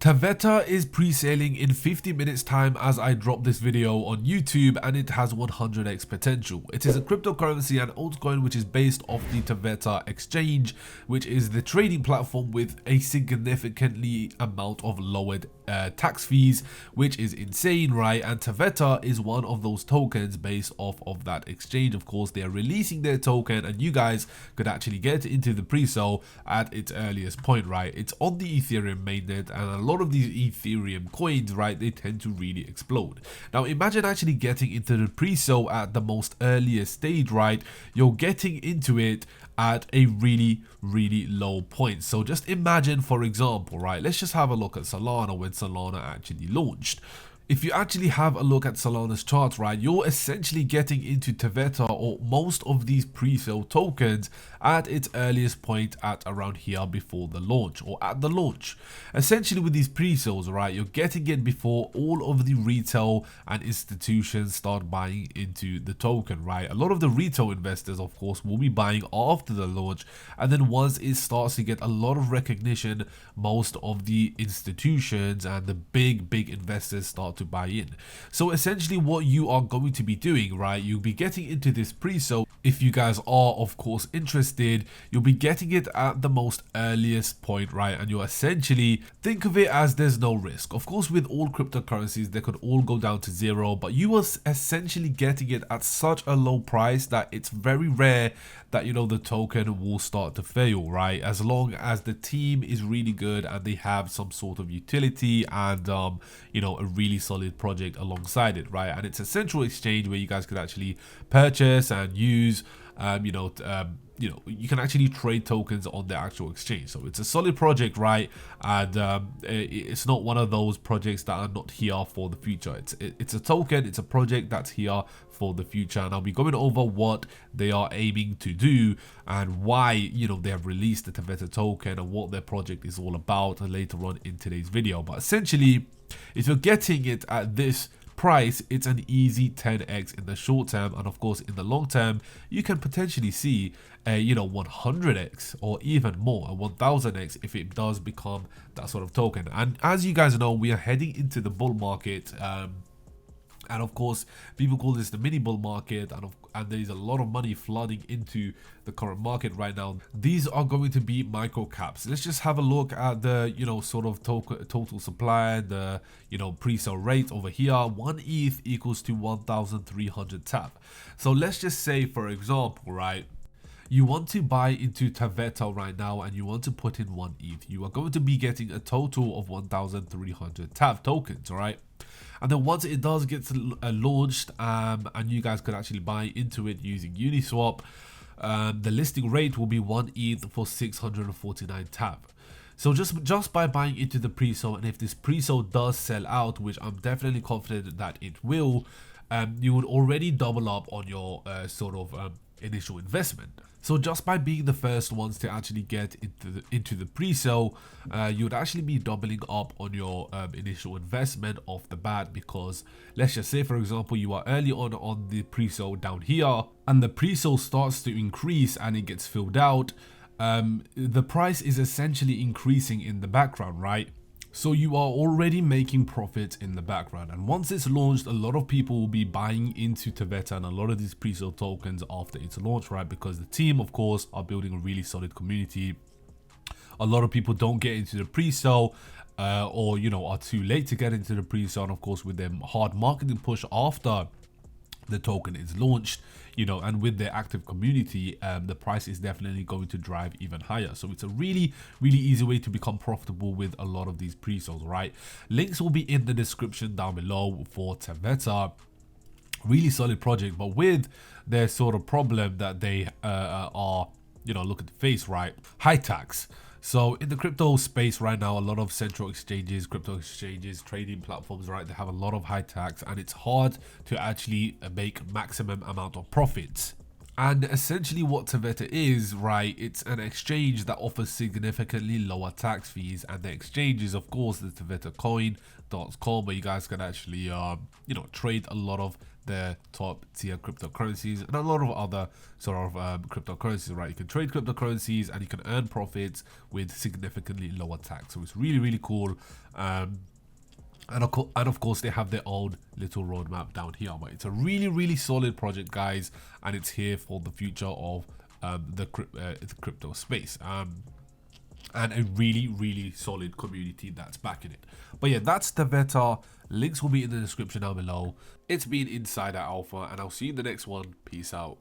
Taveta is pre-selling in 50 minutes time as I drop this video on YouTube, and it has 100x potential. It is a cryptocurrency and altcoin which is based off the Taveta exchange, which is the trading platform with a significantly amount of lowered tax fees, which is insane, right? And Taveta is one of those tokens based off of that exchange. Of course, they are releasing their token and you guys could actually get into the pre-sale at its earliest point, right? It's on the Ethereum mainnet, and a lot of these Ethereum coins, right, they tend to really explode. Now imagine actually getting into the pre-sale at the most earliest stage, right? You're getting into it at a really low point. So just imagine, for example, right, let's just have a look at Solana when Solana actually launched. If you actually have a look at Solana's chart, right, you're essentially getting into Taveta or most of these pre-sale tokens at its earliest point at around here before the launch or at the launch. Essentially with these pre-sales, right, you're getting it before all of the retail and institutions start buying into the token, right? A lot of the retail investors, of course, will be buying after the launch, and then once it starts to get a lot of recognition, most of the institutions and the big investors start to buy in. So essentially what you are going to be doing, right, you'll be getting into this pre-sale. If you guys are of course interested, you'll be getting it at the most earliest point, right? And you're essentially, think of it as there's no risk. Of course, with all cryptocurrencies, they could all go down to zero, but you are essentially getting it at such a low price that it's very rare that, you know, the token will start to fail, right? As long as the team is really good and they have some sort of utility and you know, a really solid project alongside it, right? And it's a central exchange where you guys could actually purchase and use you know, you can actually trade tokens on the actual exchange. So it's a solid project, right? And it's not one of those projects that are not here for the future. It's a token, it's a project that's here for the future, and I'll be going over what they are aiming to do and why, you know, they have released the Taveta token and what their project is all about later on in today's video. But essentially, if you're getting it at this price, it's an easy 10x in the short term, and of course in the long term you can potentially see a, you know, 100x or even more, a 1000x if it does become that sort of token. And as you guys know, we are heading into the bull market, and of course people call this the mini bull market, and there's a lot of money flooding into the current market right now. These are going to be micro caps. Let's just have a look at the, you know, sort of total supply, the, you know, pre-sale rate over here. 1 ETH equals to 1,300 TAV. So let's just say, for example, right, you want to buy into Taveta right now and you want to put in 1 ETH. You are going to be getting a total of 1,300 TAV tokens, right? And then once it does get launched, and you guys could actually buy into it using Uniswap, the listing rate will be 1 ETH for 649 TAV. So just by buying into the pre-sale, and if this pre-sale does sell out, which I'm definitely confident that it will, you would already double up on your initial investment. So just by being the first ones to actually get into the pre-sale, you would actually be doubling up on your initial investment off the bat, because let's just say, for example, you are early on the pre-sale down here, and the pre-sale starts to increase and it gets filled out. The price is essentially increasing in the background, right? So you are already making profits in the background, and once it's launched, a lot of people will be buying into Taveta and a lot of these pre-sale tokens after its launch, right? Because the team, of course, are building a really solid community. A lot of people don't get into the pre-sale or, you know, are too late to get into the pre-sale, and of course with their hard marketing push after the token is launched, you know, and with their active community, the price is definitely going to drive even higher. So it's a really easy way to become profitable with a lot of these pre-sales, right? Links will be in the description down below for Taveta. Really solid project, but with their sort of problem that they are, you know, look at the face, right? High tax. So in the crypto space right now, a lot of central exchanges, crypto exchanges, trading platforms, right, they have a lot of high tax, and it's hard to actually make maximum amount of profits. And essentially what Taveta is, right, it's an exchange that offers significantly lower tax fees, and the exchange is of course the TavetaCoin.com, where you guys can actually you know, trade a lot of their top tier cryptocurrencies and a lot of other sort of cryptocurrencies, right? You can trade cryptocurrencies and you can earn profits with significantly lower tax. So it's really, really cool. And of course they have their own little roadmap down here, but it's a really, really solid project, guys, and it's here for the future of the crypto space. And a really, really solid community that's backing it. But yeah, that's Taveta. Links will be in the description down below. It's been Insider Alpha, and I'll see you in the next one. Peace out.